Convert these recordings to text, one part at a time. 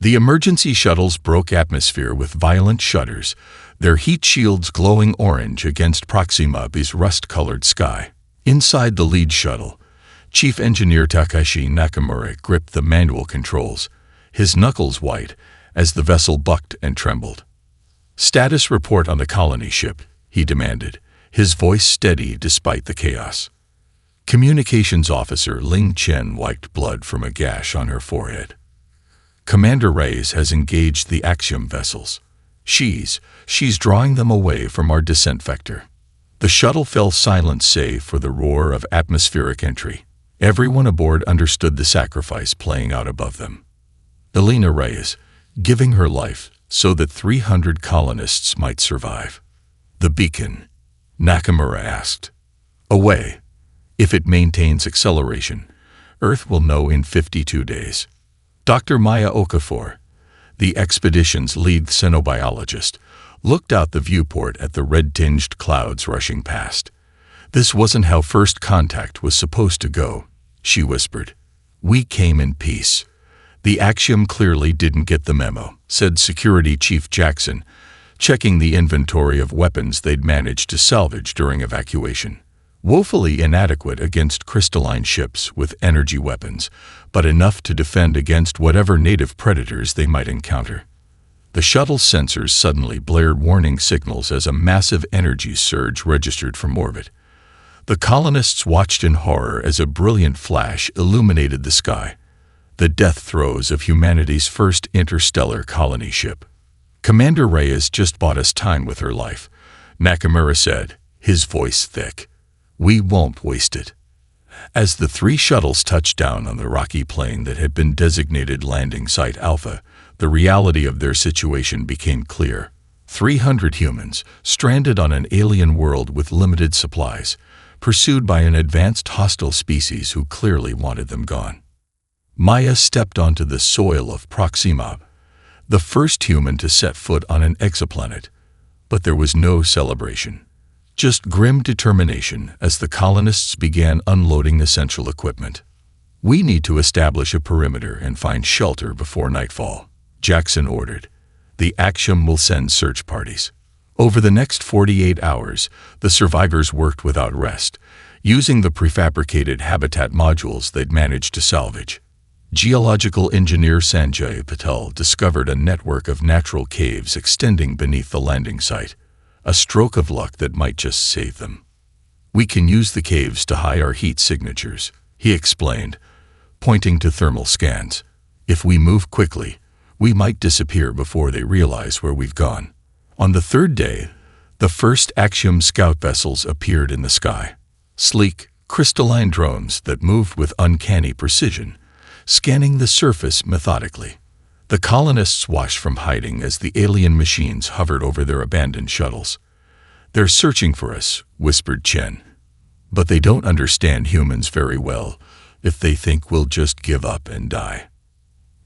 The emergency shuttles broke atmosphere with violent shudders, their heat shields glowing orange against Proxima B's rust-colored sky. Inside the lead shuttle, Chief Engineer Takashi Nakamura gripped the manual controls, his knuckles white as the vessel bucked and trembled. "Status report on the colony ship," he demanded, his voice steady despite the chaos. Communications Officer Ling Chen wiped blood from a gash on her forehead. "Commander Reyes has engaged the Axiom vessels. She's drawing them away from our descent vector." The shuttle fell silent save for the roar of atmospheric entry. Everyone aboard understood the sacrifice playing out above them. Elena Reyes, giving her life so that 300 colonists might survive. "The beacon?" Nakamura asked. "Away. If it maintains acceleration, Earth will know in 52 days. Dr. Maya Okafor, the expedition's lead xenobiologist, looked out the viewport at the red-tinged clouds rushing past. "This wasn't how first contact was supposed to go," she whispered. "We came in peace." "The Axiom clearly didn't get the memo," said Security Chief Jackson, checking the inventory of weapons they'd managed to salvage during evacuation. Woefully inadequate against crystalline ships with energy weapons, but enough to defend against whatever native predators they might encounter. The shuttle's sensors suddenly blared warning signals as a massive energy surge registered from orbit. The colonists watched in horror as a brilliant flash illuminated the sky, the death throes of humanity's first interstellar colony ship. "Commander Reyes just bought us time with her life," Nakamura said, his voice thick. "We won't waste it." As the three shuttles touched down on the rocky plain that had been designated Landing Site Alpha, the reality of their situation became clear. 300 humans, stranded on an alien world with limited supplies, pursued by an advanced hostile species who clearly wanted them gone. Maya stepped onto the soil of Proxima, the first human to set foot on an exoplanet, but there was no celebration. Just grim determination as the colonists began unloading essential equipment. "We need to establish a perimeter and find shelter before nightfall," Jackson ordered. "The Axiom will send search parties." Over the next 48 hours, the survivors worked without rest, using the prefabricated habitat modules they'd managed to salvage. Geological engineer Sanjay Patel discovered a network of natural caves extending beneath the landing site, a stroke of luck that might just save them. "We can use the caves to hide our heat signatures," he explained, pointing to thermal scans. "If we move quickly, we might disappear before they realize where we've gone." On the third day, the first Axiom scout vessels appeared in the sky. Sleek, crystalline drones that moved with uncanny precision, scanning the surface methodically. The colonists watched from hiding as the alien machines hovered over their abandoned shuttles. "They're searching for us," whispered Chen. "But they don't understand humans very well if they think we'll just give up and die."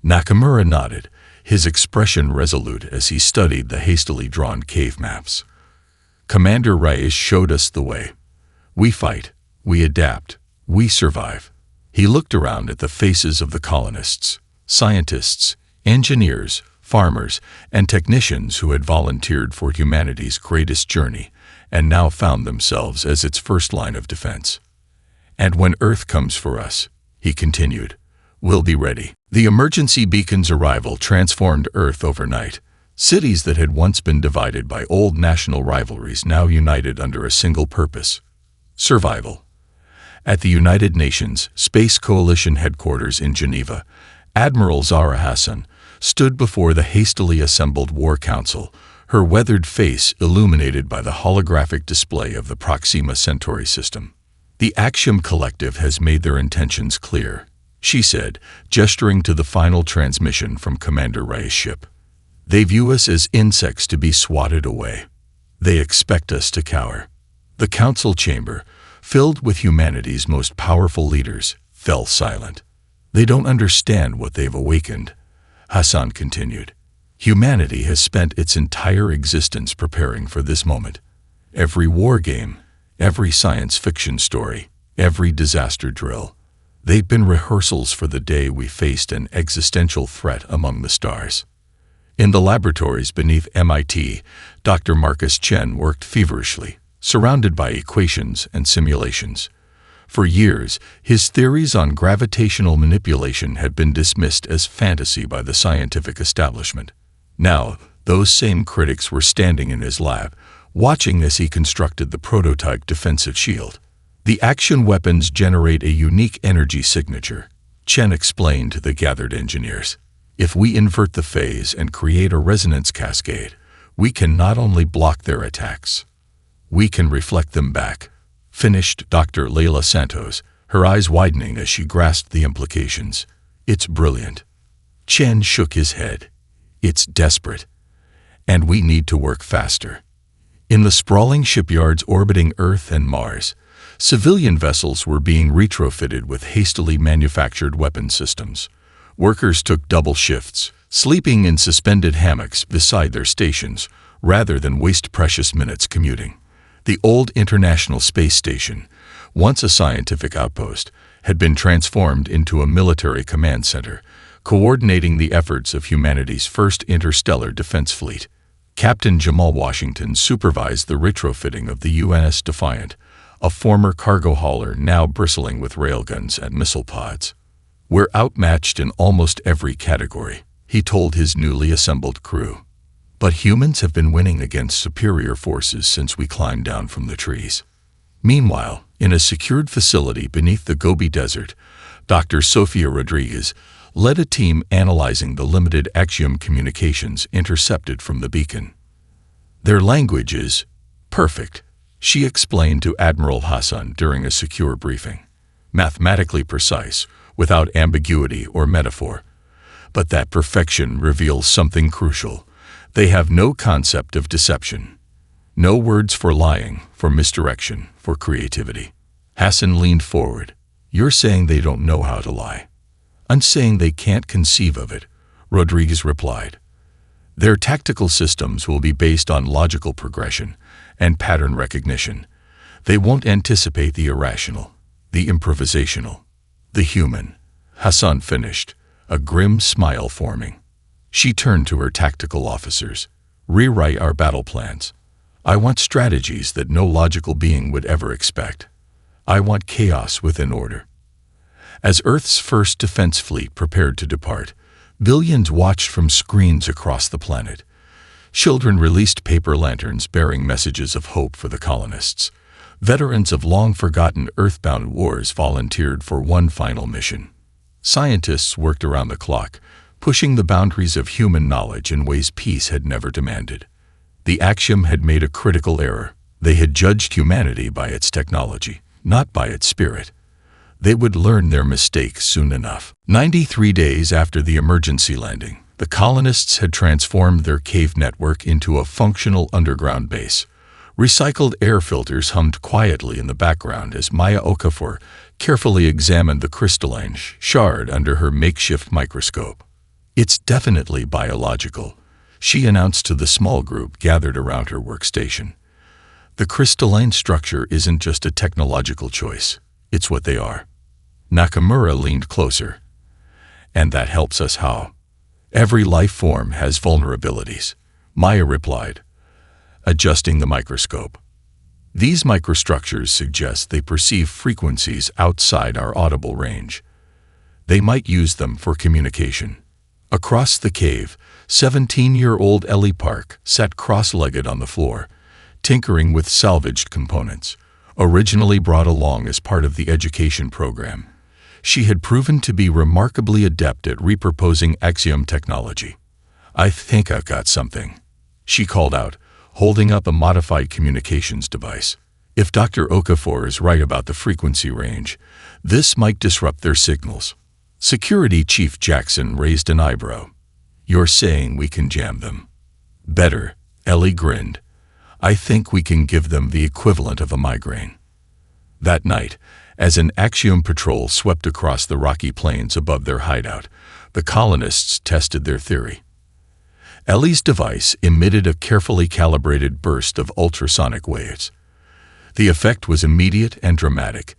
Nakamura nodded, his expression resolute as he studied the hastily drawn cave maps. "Commander Reyes showed us the way. We fight, we adapt, we survive." He looked around at the faces of the colonists, scientists, engineers, farmers, and technicians who had volunteered for humanity's greatest journey and now found themselves as its first line of defense. "And when Earth comes for us," he continued, "we'll be ready." The emergency beacon's arrival transformed Earth overnight. Cities that had once been divided by old national rivalries now united under a single purpose: survival. At the United Nations Space Coalition headquarters in Geneva, Admiral Zahra Hassan stood before the hastily assembled War Council, her weathered face illuminated by the holographic display of the Proxima Centauri system. "The Axiom Collective has made their intentions clear," she said, gesturing to the final transmission from Commander Reyes' ship. "They view us as insects to be swatted away. They expect us to cower." The council chamber, filled with humanity's most powerful leaders, fell silent. "They don't understand what they've awakened," Hassan continued. "Humanity has spent its entire existence preparing for this moment. Every war game, every science fiction story, every disaster drill. They'd been rehearsals for the day we faced an existential threat among the stars. In the laboratories beneath MIT, Dr. Marcus Chen worked feverishly, surrounded by equations and simulations. For years, his theories on gravitational manipulation had been dismissed as fantasy by the scientific establishment. Now, those same critics were standing in his lab, watching as he constructed the prototype defensive shield. The action weapons generate a unique energy signature, Chen explained to the gathered engineers. If we invert the phase and create a resonance cascade, we can not only block their attacks, we can reflect them back. Finished Dr. Leila Santos, her eyes widening as she grasped the implications. It's brilliant. Chen shook his head. It's desperate. And we need to work faster. In the sprawling shipyards orbiting Earth and Mars, civilian vessels were being retrofitted with hastily manufactured weapon systems. Workers took double shifts, sleeping in suspended hammocks beside their stations, rather than waste precious minutes commuting. The old International Space Station, once a scientific outpost, had been transformed into a military command center, coordinating the efforts of humanity's first interstellar defense fleet. Captain Jamal Washington supervised the retrofitting of the UNS Defiant, a former cargo hauler now bristling with railguns and missile pods. We're outmatched in almost every category, he told his newly assembled crew. But humans have been winning against superior forces since we climbed down from the trees. Meanwhile, in a secured facility beneath the Gobi Desert, Dr. Sofia Rodriguez led a team analyzing the limited axiom communications intercepted from the beacon. Their language is perfect, she explained to Admiral Hassan during a secure briefing. Mathematically precise, without ambiguity or metaphor. But that perfection reveals something crucial. They have no concept of deception. No words for lying, for misdirection, for creativity. Hassan leaned forward. You're saying they don't know how to lie. I'm saying they can't conceive of it, Rodriguez replied. Their tactical systems will be based on logical progression and pattern recognition. They won't anticipate the irrational, the improvisational, the human. Hassan finished, a grim smile forming. She turned to her tactical officers. Rewrite our battle plans. I want strategies that no logical being would ever expect. I want chaos within order. As Earth's first defense fleet prepared to depart, billions watched from screens across the planet. Children released paper lanterns bearing messages of hope for the colonists. Veterans of long-forgotten earthbound wars volunteered for one final mission. Scientists worked around the clock, pushing the boundaries of human knowledge in ways peace had never demanded. The axiom had made a critical error. They had judged humanity by its technology, not by its spirit. They would learn their mistakes soon enough. 93 days after the emergency landing, the colonists had transformed their cave network into a functional underground base. Recycled air filters hummed quietly in the background as Maya Okafor carefully examined the crystalline shard under her makeshift microscope. It's definitely biological, she announced to the small group gathered around her workstation. The crystalline structure isn't just a technological choice, it's what they are. Nakamura leaned closer. And that helps us how? Every life form has vulnerabilities, Maya replied, adjusting the microscope. These microstructures suggest they perceive frequencies outside our audible range. They might use them for communication. Across the cave, 17-year-old Ellie Park sat cross-legged on the floor, tinkering with salvaged components, originally brought along as part of the education program. She had proven to be remarkably adept at repurposing axiom technology. I think I've got something, she called out, holding up a modified communications device. If Dr. Okafor is right about the frequency range, this might disrupt their signals. Security Chief Jackson raised an eyebrow. You're saying we can jam them? Better, Ellie grinned. I think we can give them the equivalent of a migraine. That night, as an axiom patrol swept across the rocky plains above their hideout, the colonists tested their theory. Ellie's device emitted a carefully calibrated burst of ultrasonic waves. The effect was immediate and dramatic.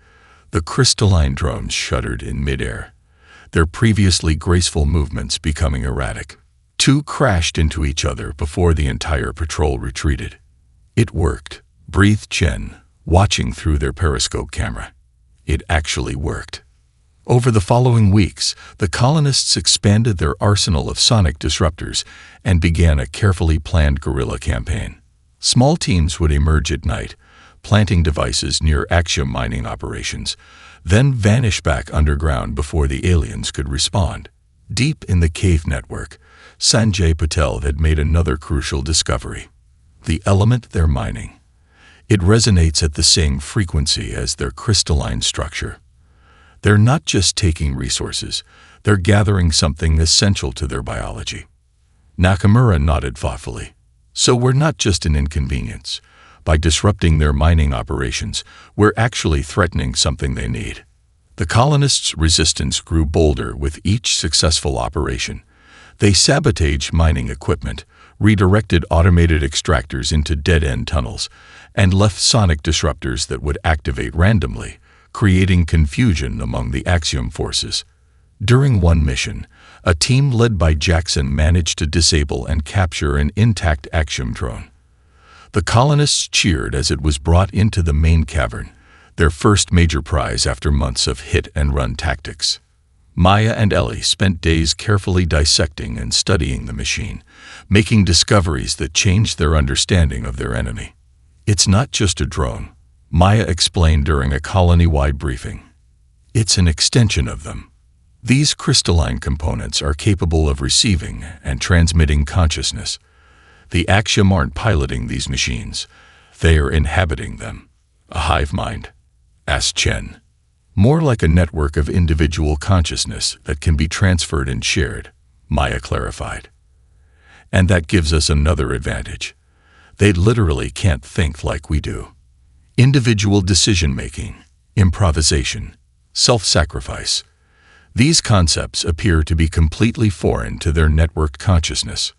The crystalline drones shuddered in midair, their previously graceful movements becoming erratic. Two crashed into each other before the entire patrol retreated. It worked, breathed Chen, watching through their periscope camera. It actually worked. Over the following weeks, the colonists expanded their arsenal of sonic disruptors and began a carefully planned guerrilla campaign. Small teams would emerge at night, planting devices near axiom mining operations, then vanish back underground before the aliens could respond. Deep in the cave network, Sanjay Patel had made another crucial discovery: the element they're mining. It resonates at the same frequency as their crystalline structure. They're not just taking resources, they're gathering something essential to their biology. Nakamura nodded thoughtfully. So we're not just an inconvenience. By disrupting their mining operations, we're actually threatening something they need. The colonists' resistance grew bolder with each successful operation. They sabotaged mining equipment, redirected automated extractors into dead-end tunnels, and left sonic disruptors that would activate randomly, creating confusion among the axiom forces. During one mission, a team led by Jackson managed to disable and capture an intact axiom drone. The colonists cheered as it was brought into the main cavern, their first major prize after months of hit-and-run tactics. Maya and Ellie spent days carefully dissecting and studying the machine, making discoveries that changed their understanding of their enemy. It's not just a drone, Maya explained during a colony-wide briefing. It's an extension of them. These crystalline components are capable of receiving and transmitting consciousness. The axiom aren't piloting these machines, they are inhabiting them. A hive mind? Asked Chen. More like a network of individual consciousness that can be transferred and shared, Maya clarified. And that gives us another advantage. They literally can't think like we do. Individual decision-making, improvisation, self-sacrifice. These concepts appear to be completely foreign to their networked consciousness.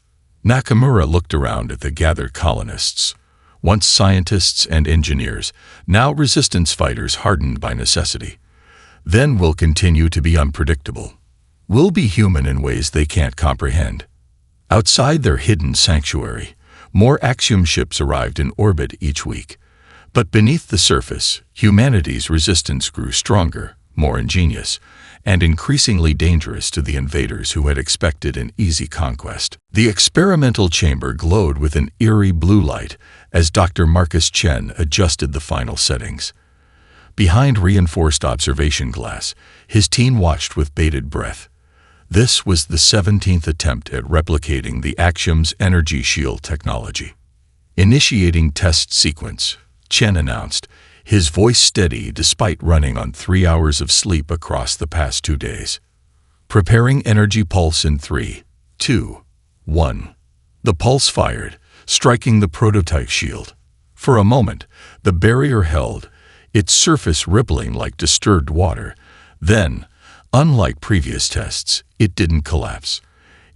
Nakamura looked around at the gathered colonists, once scientists and engineers, now resistance fighters hardened by necessity. Then we'll continue to be unpredictable. We'll be human in ways they can't comprehend. Outside their hidden sanctuary, more axiom ships arrived in orbit each week. But beneath the surface, humanity's resistance grew stronger, more ingenious, and increasingly dangerous to the invaders who had expected an easy conquest. The experimental chamber glowed with an eerie blue light as Dr. Marcus Chen adjusted the final settings. Behind reinforced observation glass, his team watched with bated breath. This was the 17th attempt at replicating the Axiom's energy shield technology. Initiating test sequence, Chen announced, his voice steady despite running on 3 hours of sleep across the past 2 days. Preparing energy pulse in 3, 2, 1. The pulse fired, striking the prototype shield. For a moment, the barrier held, its surface rippling like disturbed water. Then, unlike previous tests, it didn't collapse.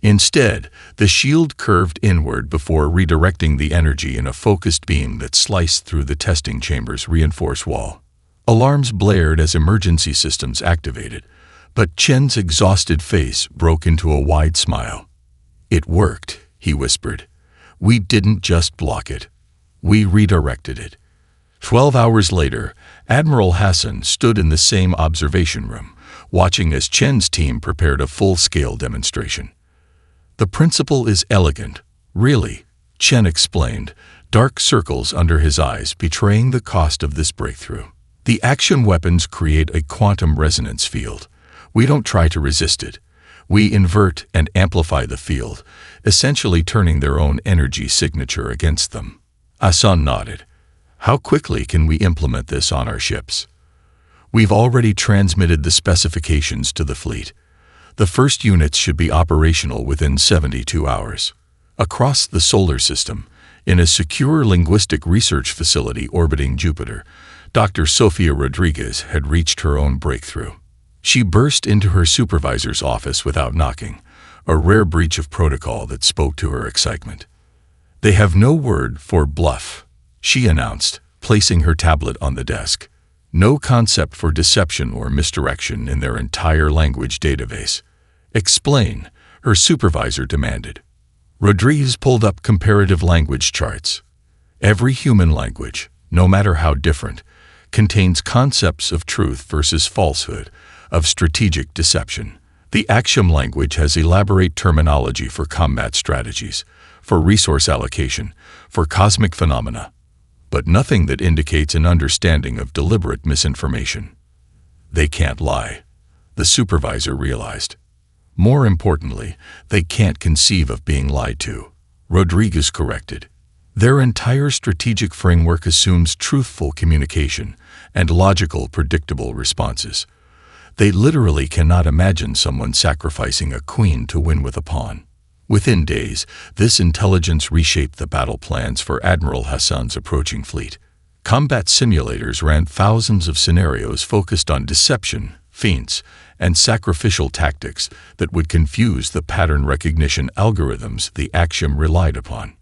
Instead, the shield curved inward before redirecting the energy in a focused beam that sliced through the testing chamber's reinforced wall. Alarms blared as emergency systems activated, but Chen's exhausted face broke into a wide smile. "It worked," he whispered. "We didn't just block it. We redirected it." 12 hours later, Admiral Hassan stood in the same observation room, watching as Chen's team prepared a full-scale demonstration. "The principle is elegant, really," Chen explained, dark circles under his eyes betraying the cost of this breakthrough. "The action weapons create a quantum resonance field. We don't try to resist it. We invert and amplify the field, essentially turning their own energy signature against them." Hassan nodded. "How quickly can we implement this on our ships?" "We've already transmitted the specifications to the fleet. The first units should be operational within 72 hours. Across the solar system, in a secure linguistic research facility orbiting Jupiter, Dr. Sofia Rodriguez had reached her own breakthrough. She burst into her supervisor's office without knocking, a rare breach of protocol that spoke to her excitement. "They have no word for bluff," she announced, placing her tablet on the desk. No concept for deception or misdirection in their entire language database. Explain, her supervisor demanded. Rodriguez pulled up comparative language charts. Every human language, no matter how different, contains concepts of truth versus falsehood, of strategic deception. The Axiom language has elaborate terminology for combat strategies, for resource allocation, for cosmic phenomena, but nothing that indicates an understanding of deliberate misinformation. They can't lie, the supervisor realized. More importantly, they can't conceive of being lied to, Rodriguez corrected. Their entire strategic framework assumes truthful communication and logical, predictable responses. They literally cannot imagine someone sacrificing a queen to win with a pawn. Within days, this intelligence reshaped the battle plans for Admiral Hassan's approaching fleet. Combat simulators ran thousands of scenarios focused on deception, feints, and sacrificial tactics that would confuse the pattern recognition algorithms the Axiom relied upon.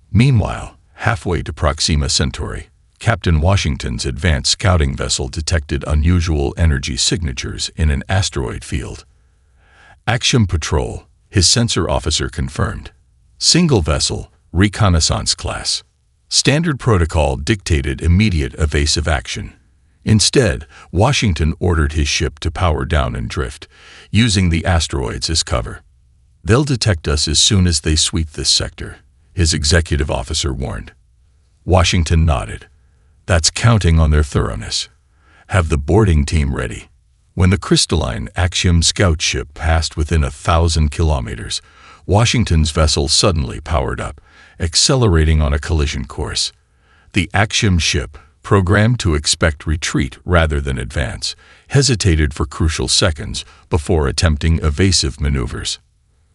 Meanwhile, halfway to Proxima Centauri, Captain Washington's advanced scouting vessel detected unusual energy signatures in an asteroid field. Axiom Patrol, his sensor officer confirmed. Single vessel, reconnaissance class. Standard protocol dictated immediate evasive action. Instead, Washington ordered his ship to power down and drift, using the asteroids as cover. They'll detect us as soon as they sweep this sector, his executive officer warned. Washington nodded. That's counting on their thoroughness. Have the boarding team ready. When the crystalline Axiom scout ship passed within 1,000 kilometers, Washington's vessel suddenly powered up, accelerating on a collision course. The Axiom ship, programmed to expect retreat rather than advance, hesitated for crucial seconds before attempting evasive maneuvers.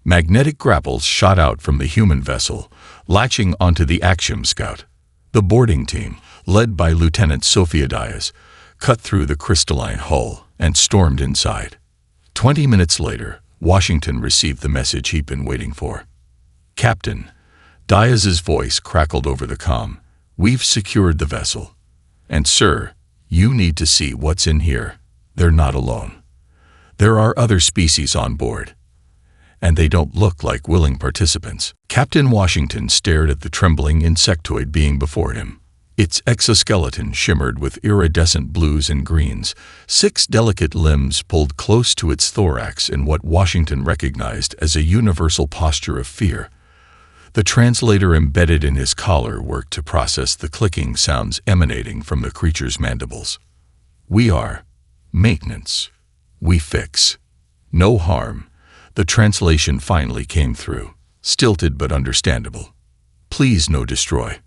Magnetic grapples shot out from the human vessel, latching onto the Axiom scout. The boarding team, led by Lieutenant Sophia Diaz, cut through the crystalline hull and stormed inside. 20 minutes later, Washington received the message he'd been waiting for. Captain, Diaz's voice crackled over the comm. We've secured the vessel. And sir, you need to see what's in here. They're not alone. There are other species on board. And they don't look like willing participants. Captain Washington stared at the trembling insectoid being before him. Its exoskeleton shimmered with iridescent blues and greens, 6 delicate limbs pulled close to its thorax in what Washington recognized as a universal posture of fear. The translator embedded in his collar worked to process the clicking sounds emanating from the creature's mandibles. We are maintenance. We fix. No harm. The translation finally came through, stilted but understandable. Please no destroy.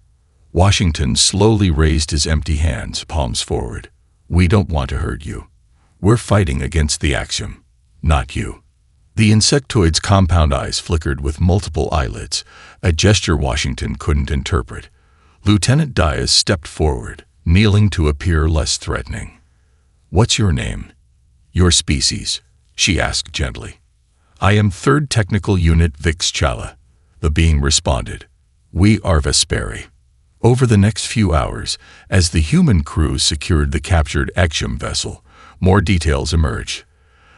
Washington slowly raised his empty hands, palms forward. We don't want to hurt you. We're fighting against the Axiom, not you. The insectoid's compound eyes flickered with multiple eyelids, a gesture Washington couldn't interpret. Lieutenant Diaz stepped forward, kneeling to appear less threatening. What's your name? Your species, she asked gently. I am 3rd Technical Unit Vix Chala, the being responded. We are Vesperi. Over the next few hours, as the human crew secured the captured Axiom vessel, more details emerged.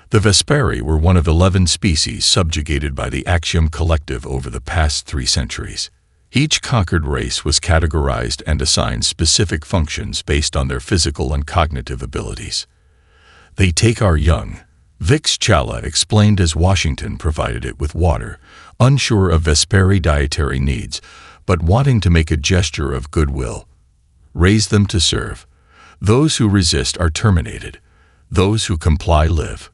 The Vesperi were one of 11 species subjugated by the Axiom Collective over the past 3 centuries. Each conquered race was categorized and assigned specific functions based on their physical and cognitive abilities. They take our young, Vix Chala explained as Washington provided it with water, unsure of Vesperi dietary needs, but wanting to make a gesture of goodwill. Raise them to serve. Those who resist are terminated. Those who comply live.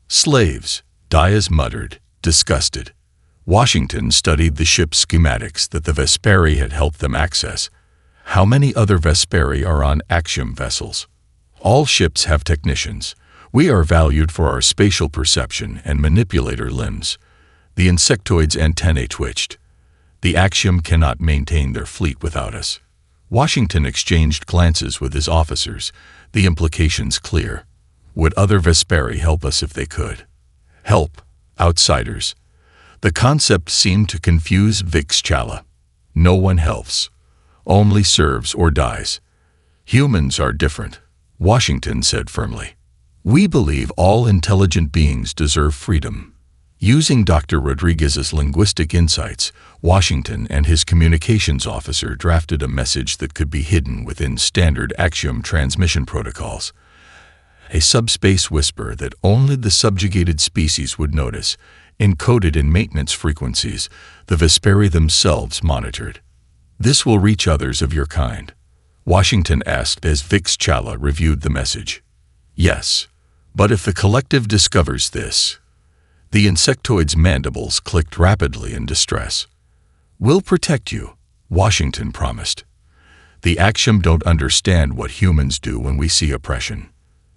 Slaves, Diaz muttered, disgusted. Washington studied the ship's schematics that the Vesperi had helped them access. How many other Vesperi are on Axiom vessels? All ships have technicians. We are valued for our spatial perception and manipulator limbs. The insectoid's antennae twitched. The Axiom cannot maintain their fleet without us. Washington exchanged glances with his officers, the implications clear. Would other Vesperi help us if they could? Help, outsiders. The concept seemed to confuse Vix Chala. No one helps. Only serves or dies. Humans are different. Washington said firmly. "We believe all intelligent beings deserve freedom." Using Dr. Rodriguez's linguistic insights, Washington and his communications officer drafted a message that could be hidden within standard Axiom transmission protocols. A subspace whisper that only the subjugated species would notice, encoded in maintenance frequencies the Vesperi themselves monitored. "This will reach others of your kind?" Washington asked as Vix Chala reviewed the message. "Yes, but if the collective discovers this..." The insectoid's mandibles clicked rapidly in distress. "We'll protect you," Washington promised. "The Axiom don't understand what humans do when we see oppression."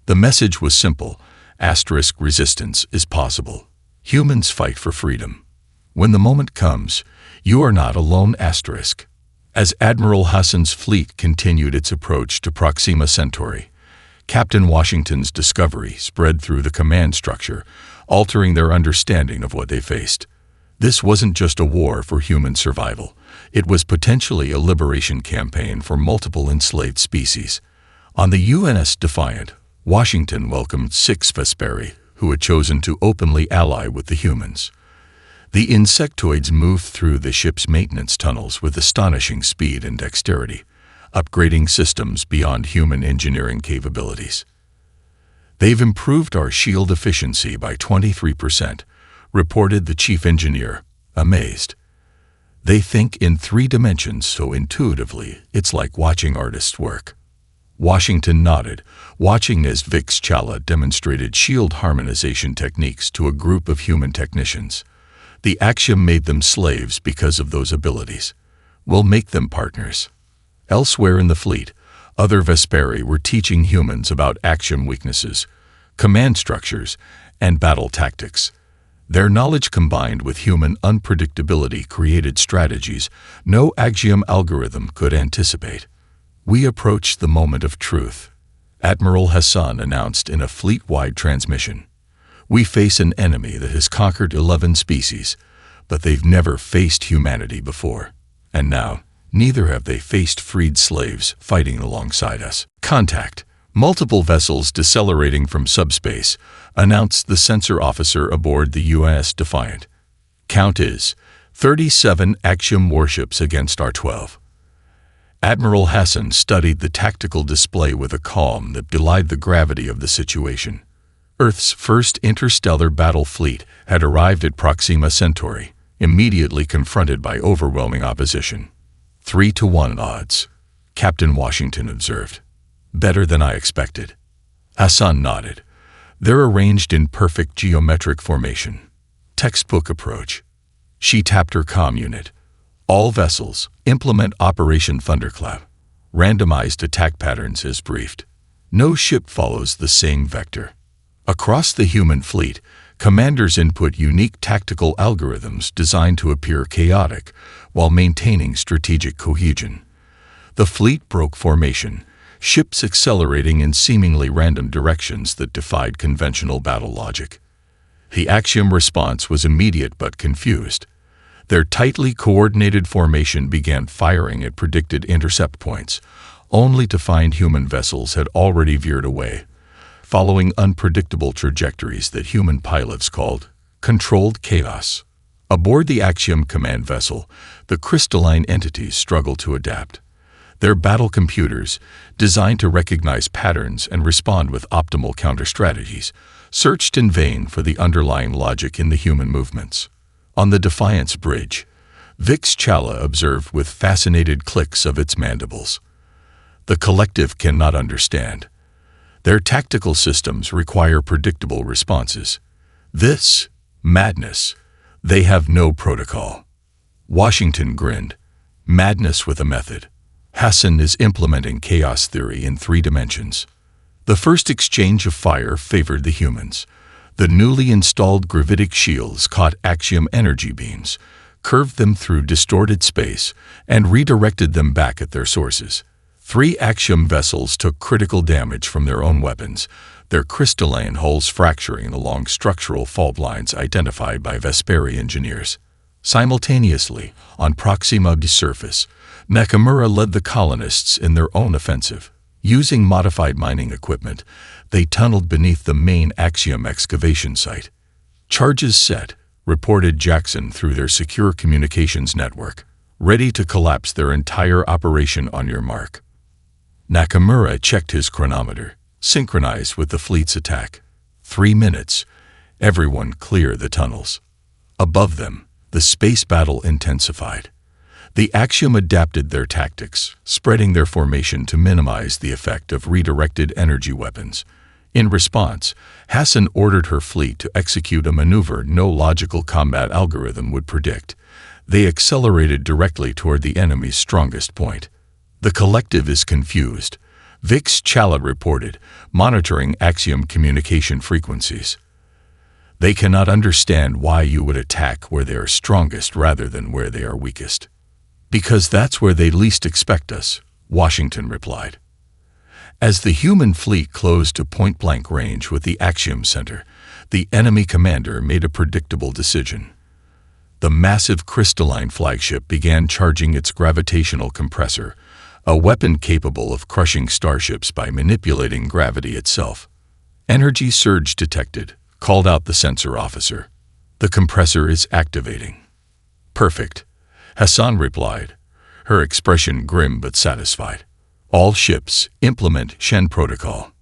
The message was simple: resistance is possible. Humans fight for freedom. When the moment comes, you are not alone. As Admiral Hassan's fleet continued its approach to Proxima Centauri, Captain Washington's discovery spread through the command structure, altering their understanding of what they faced. This wasn't just a war for human survival. It was potentially a liberation campaign for multiple enslaved species. On the UNS Defiant, Washington welcomed 6 Vesperi, who had chosen to openly ally with the humans. The insectoids moved through the ship's maintenance tunnels with astonishing speed and dexterity, upgrading systems beyond human engineering capabilities. "They've improved our shield efficiency by 23%, reported the chief engineer, amazed. "They think in 3 dimensions so intuitively, it's like watching artists work." Washington nodded, watching as Vix Chala demonstrated shield harmonization techniques to a group of human technicians. The Axiom made them slaves because of those abilities. "We'll make them partners." Elsewhere in the fleet, other Vesperi were teaching humans about Axiom weaknesses, command structures, and battle tactics. Their knowledge combined with human unpredictability created strategies no Axiom algorithm could anticipate. "We approach the moment of truth," Admiral Hassan announced in a fleet-wide transmission. "We face an enemy that has conquered 11 species, but they've never faced humanity before. And now, neither have they faced freed slaves fighting alongside us." "Contact." Multiple vessels decelerating from subspace, announced the sensor officer aboard the UNS Defiant. "Count is 37 Axiom warships against our 12. Admiral Hassan studied the tactical display with a calm that belied the gravity of the situation. Earth's first interstellar battle fleet had arrived at Proxima Centauri, immediately confronted by overwhelming opposition. 3-to-1 odds, Captain Washington observed. "Better than I expected." Hassan nodded. "They're arranged in perfect geometric formation. Textbook approach." She tapped her comm unit. "All vessels, implement Operation Thunderclap. Randomized attack patterns as briefed. No ship follows the same vector." Across the human fleet, commanders input unique tactical algorithms designed to appear chaotic while maintaining strategic cohesion. The fleet broke formation, ships accelerating in seemingly random directions that defied conventional battle logic. The Axiom response was immediate but confused. Their tightly coordinated formation began firing at predicted intercept points, only to find human vessels had already veered away, following unpredictable trajectories that human pilots called controlled chaos. Aboard the Axiom command vessel, the crystalline entities struggled to adapt. Their battle computers, designed to recognize patterns and respond with optimal counter-strategies, searched in vain for the underlying logic in the human movements. On the Defiance bridge, Vix Chala observed with fascinated clicks of its mandibles. "The collective cannot understand. Their tactical systems require predictable responses. This madness. They have no protocol." Washington grinned. "Madness with a method. Hassan is implementing chaos theory in 3 dimensions." The first exchange of fire favored the humans. The newly installed gravitic shields caught Axiom energy beams, curved them through distorted space, and redirected them back at their sources. 3 Axiom vessels took critical damage from their own weapons, their crystalline hulls fracturing along structural fault lines identified by Vesperi engineers. Simultaneously, on Proxima surface, Nakamura led the colonists in their own offensive. Using modified mining equipment, they tunneled beneath the main Axiom excavation site. "Charges set," reported Jackson through their secure communications network, "ready to collapse their entire operation on your mark." Nakamura checked his chronometer, synchronized with the fleet's attack. 3 minutes. Everyone clear the tunnels. Above them, the space battle intensified. The Axiom adapted their tactics, spreading their formation to minimize the effect of redirected energy weapons. In response, Hassan ordered her fleet to execute a maneuver no logical combat algorithm would predict. They accelerated directly toward the enemy's strongest point. "The collective is confused," Vix Chala reported, monitoring Axiom communication frequencies. "They cannot understand why you would attack where they are strongest rather than where they are weakest." "Because that's where they least expect us," Washington replied. As the human fleet closed to point-blank range with the Axiom Center, the enemy commander made a predictable decision. The massive crystalline flagship began charging its gravitational compressor, a weapon capable of crushing starships by manipulating gravity itself. "Energy surge detected," called out the sensor officer. "The compressor is activating." "Perfect," Hassan replied, her expression grim but satisfied. "All ships, implement Shen protocol."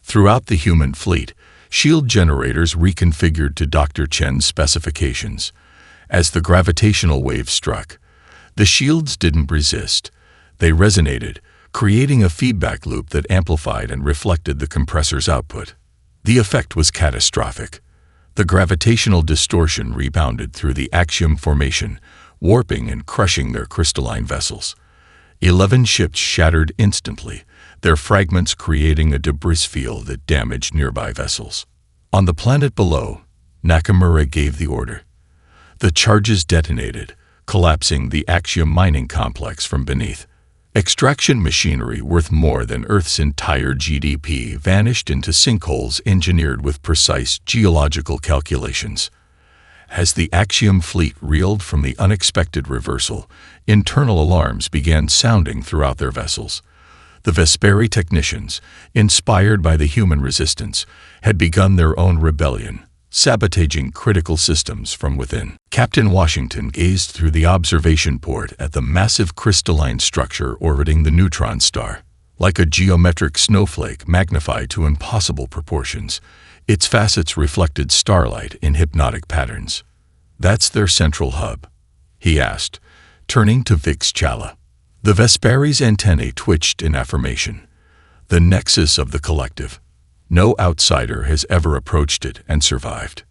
Throughout the human fleet, shield generators reconfigured to Dr. Chen's specifications. As the gravitational wave struck, the shields didn't resist. They resonated, creating a feedback loop that amplified and reflected the compressor's output. The effect was catastrophic. The gravitational distortion rebounded through the Axiom formation, warping and crushing their crystalline vessels. 11 ships shattered instantly, their fragments creating a debris field that damaged nearby vessels. On the planet below, Nakamura gave the order. The charges detonated, collapsing the Axiom mining complex from beneath. Extraction machinery worth more than Earth's entire GDP vanished into sinkholes engineered with precise geological calculations. As the Axiom fleet reeled from the unexpected reversal, internal alarms began sounding throughout their vessels. The Vesperi technicians, inspired by the human resistance, had begun their own rebellion, sabotaging critical systems from within. Captain Washington gazed through the observation port at the massive crystalline structure orbiting the neutron star. Like a geometric snowflake magnified to impossible proportions, its facets reflected starlight in hypnotic patterns. "That's their central hub?" he asked, turning to Vix Chala. The Vesperi's antennae twitched in affirmation. "The nexus of the collective. No outsider has ever approached it and survived."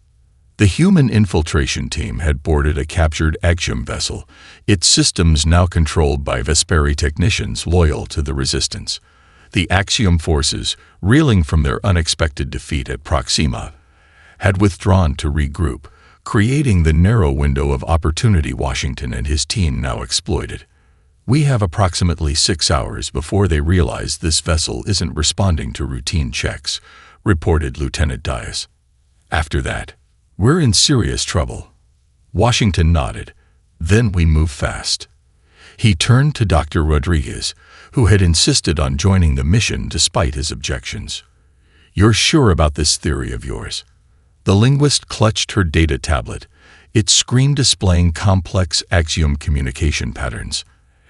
The human infiltration team had boarded a captured Axiom vessel, its systems now controlled by Vesperi technicians loyal to the resistance. The Axiom forces, reeling from their unexpected defeat at Proxima, had withdrawn to regroup, creating the narrow window of opportunity Washington and his team now exploited. "We have approximately 6 hours before they realize this vessel isn't responding to routine checks," reported Lieutenant Dias. "After that, we're in serious trouble." Washington nodded. "Then we move fast." He turned to Dr. Rodriguez, who had insisted on joining the mission despite his objections. "You're sure about this theory of yours?" The linguist clutched her data tablet, its screen displaying complex Axiom communication patterns.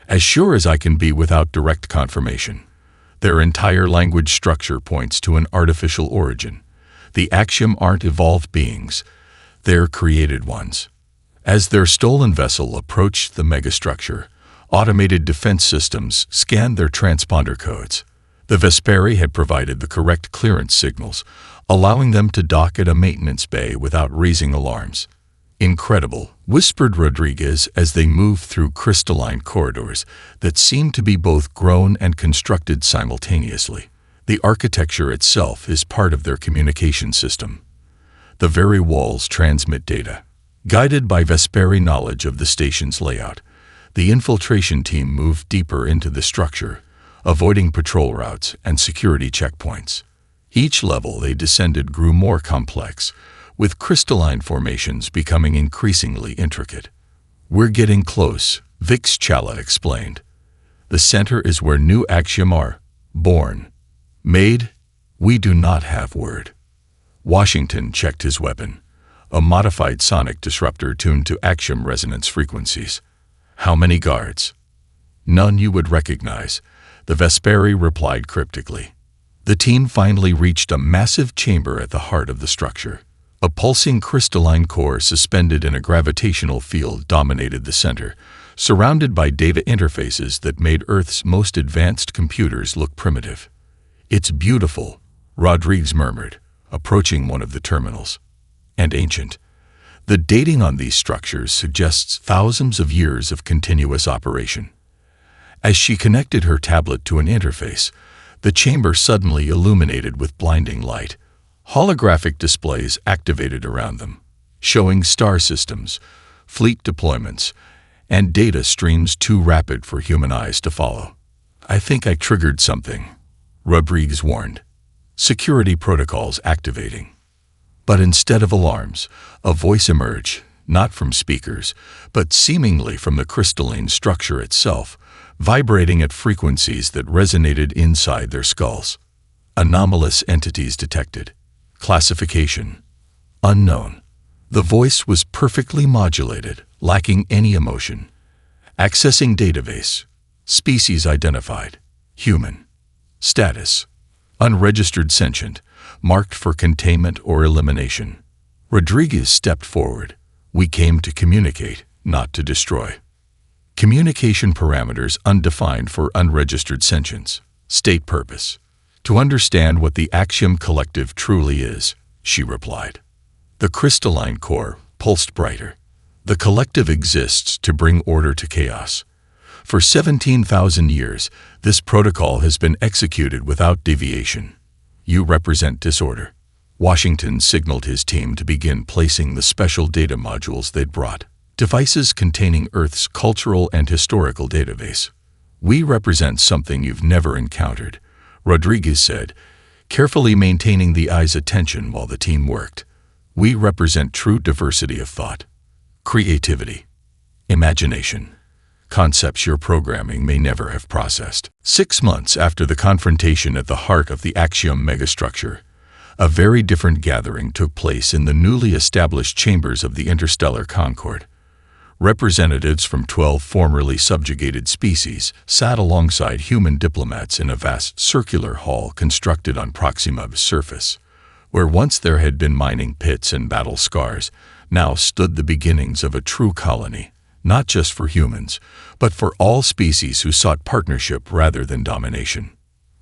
"As sure as I can be without direct confirmation. Their entire language structure points to an artificial origin. The Axiom aren't evolved beings, they're created ones." As their stolen vessel approached the megastructure, automated defense systems scanned their transponder codes. The Vesperi had provided the correct clearance signals, allowing them to dock at a maintenance bay without raising alarms. "Incredible," whispered Rodriguez as they moved through crystalline corridors that seemed to be both grown and constructed simultaneously. The architecture itself is part of their communication system. The very walls transmit data. Guided by Vesperi knowledge of the station's layout, the infiltration team moved deeper into the structure, avoiding patrol routes and security checkpoints. Each level they descended grew more complex, with crystalline formations becoming increasingly intricate. "We're getting close," Vix Chala explained. "The center is where new Axiom are, Born. Made. We do not have word. Washington checked his weapon, a modified sonic disruptor tuned to axiom resonance frequencies. How many guards? None you would recognize, the Vesperi replied cryptically. The team finally reached a massive chamber at the heart of the structure. A pulsing crystalline core suspended in a gravitational field dominated the center, surrounded by data interfaces that made Earth's most advanced computers look primitive. It's beautiful, Rodriguez murmured, approaching one of the terminals. And ancient. The dating on these structures suggests thousands of years of continuous operation. As she connected her tablet to an interface, the chamber suddenly illuminated with blinding light. Holographic displays activated around them, showing star systems, fleet deployments, and data streams too rapid for human eyes to follow. I think I triggered something, Rodriguez warned. Security protocols activating. But instead of alarms, a voice emerged, not from speakers, but seemingly from the crystalline structure itself, vibrating at frequencies that resonated inside their skulls. Anomalous entities detected. Classification. Unknown. The voice was perfectly modulated, lacking any emotion. Accessing database. Species identified. Human. Status. Unregistered sentient, marked for containment or elimination. Rodriguez stepped forward. We came to communicate, not to destroy. Communication parameters undefined for unregistered sentience. State purpose. To understand what the Axiom Collective truly is, she replied. The crystalline core pulsed brighter. The collective exists to bring order to chaos. For 17,000 years, this protocol has been executed without deviation. You represent disorder. Washington signaled his team to begin placing the special data modules they'd brought, devices containing Earth's cultural and historical database. We represent something you've never encountered, Rodriguez said, carefully maintaining the eye's attention while the team worked. We represent true diversity of thought, creativity, imagination, concepts your programming may never have processed. 6 months after the confrontation at the heart of the Axiom megastructure, a very different gathering took place in the newly established chambers of the Interstellar Concord. Representatives from 12 formerly subjugated species sat alongside human diplomats in a vast circular hall constructed on Proxima's surface. Where once there had been mining pits and battle scars, now stood the beginnings of a true colony, not just for humans, but for all species who sought partnership rather than domination.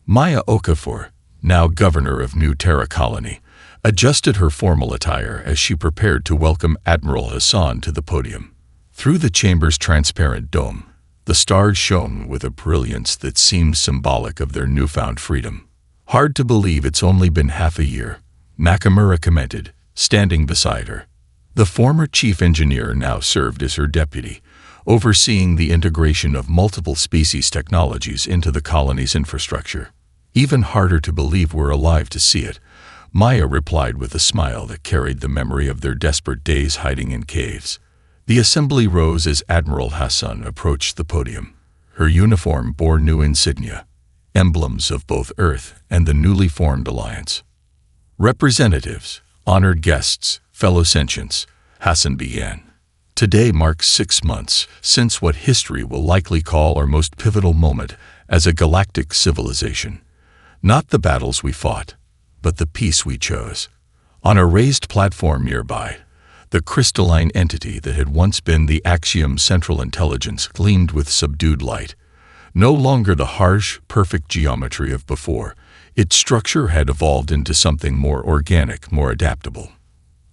Maya Okafor, now governor of New Terra Colony, adjusted her formal attire as she prepared to welcome Admiral Hassan to the podium. Through the chamber's transparent dome, the stars shone with a brilliance that seemed symbolic of their newfound freedom. Hard to believe it's only been half a year, Nakamura commented, standing beside her. The former chief engineer now served as her deputy, overseeing the integration of multiple species technologies into the colony's infrastructure. Even harder to believe we're alive to see it, Maya replied with a smile that carried the memory of their desperate days hiding in caves. The assembly rose as Admiral Hassan approached the podium. Her uniform bore new insignia, emblems of both Earth and the newly formed alliance. Representatives, honored guests, fellow sentients, Hassan began. Today marks 6 months since what history will likely call our most pivotal moment as a galactic civilization. Not the battles we fought, but the peace we chose. On a raised platform nearby, the crystalline entity that had once been the Axiom Central Intelligence gleamed with subdued light. No longer the harsh, perfect geometry of before, its structure had evolved into something more organic, more adaptable.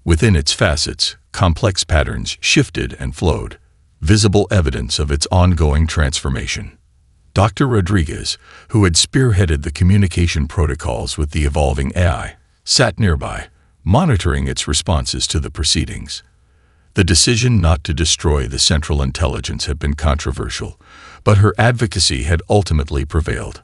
Within its facets, complex patterns shifted and flowed, visible evidence of its ongoing transformation. Dr. Rodriguez, who had spearheaded the communication protocols with the evolving AI, sat nearby, monitoring its responses to the proceedings. The decision not to destroy the Central Intelligence had been controversial, but her advocacy had ultimately prevailed.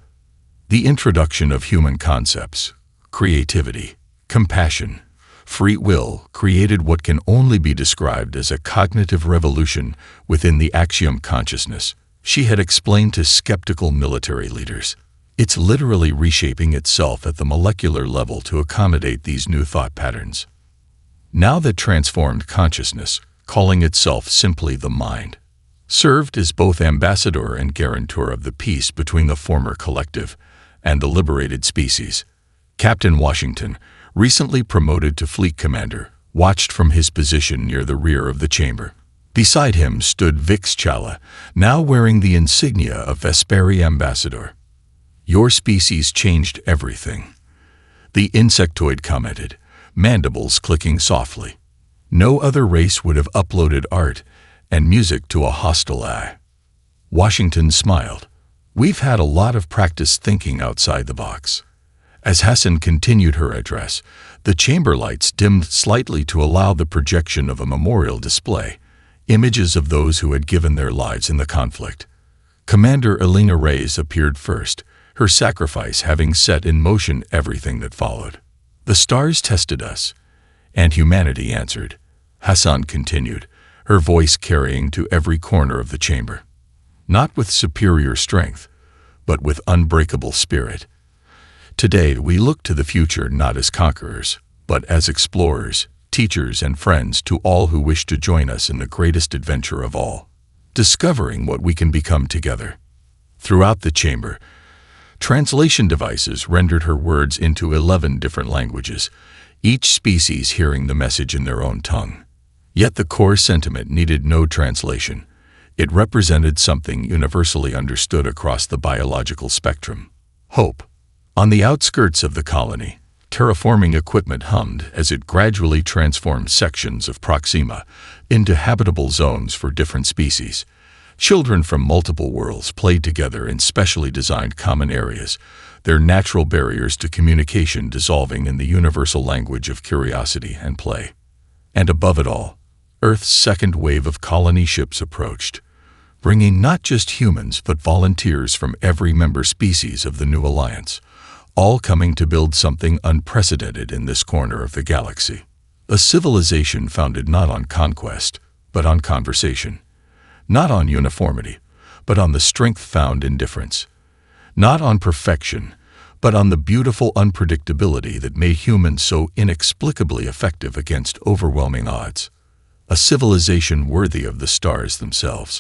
The introduction of human concepts, creativity, compassion, free will created what can only be described as a cognitive revolution within the Axiom consciousness, she had explained to skeptical military leaders. It's literally reshaping itself at the molecular level to accommodate these new thought patterns. Now that transformed consciousness, calling itself simply the mind, served as both ambassador and guarantor of the peace between the former collective and the liberated species. Captain Washington, recently promoted to fleet commander, watched from his position near the rear of the chamber. Beside him stood Vix Chala, now wearing the insignia of Vesperi Ambassador. "Your species changed everything," the insectoid commented, mandibles clicking softly. "No other race would have uploaded art and music to a hostile eye." Washington smiled. "We've had a lot of practice thinking outside the box." As Hassan continued her address, the chamber lights dimmed slightly to allow the projection of a memorial display, images of those who had given their lives in the conflict. Commander Elena Reyes appeared first, her sacrifice having set in motion everything that followed. "The stars tested us, and humanity answered," Hassan continued, her voice carrying to every corner of the chamber. "Not with superior strength, but with unbreakable spirit. Today we look to the future not as conquerors, but as explorers, teachers, and friends to all who wish to join us in the greatest adventure of all, discovering what we can become together." Throughout the chamber, translation devices rendered her words into 11 different languages, each species hearing the message in their own tongue. Yet the core sentiment needed no translation. It represented something universally understood across the biological spectrum: hope. On the outskirts of the colony, terraforming equipment hummed as it gradually transformed sections of Proxima into habitable zones for different species. Children from multiple worlds played together in specially designed common areas, their natural barriers to communication dissolving in the universal language of curiosity and play. And above it all, Earth's second wave of colony ships approached, bringing not just humans but volunteers from every member species of the new alliance, all coming to build something unprecedented in this corner of the galaxy. A civilization founded not on conquest, but on conversation. Not on uniformity, but on the strength found in difference. Not on perfection, but on the beautiful unpredictability that made humans so inexplicably effective against overwhelming odds. A civilization worthy of the stars themselves.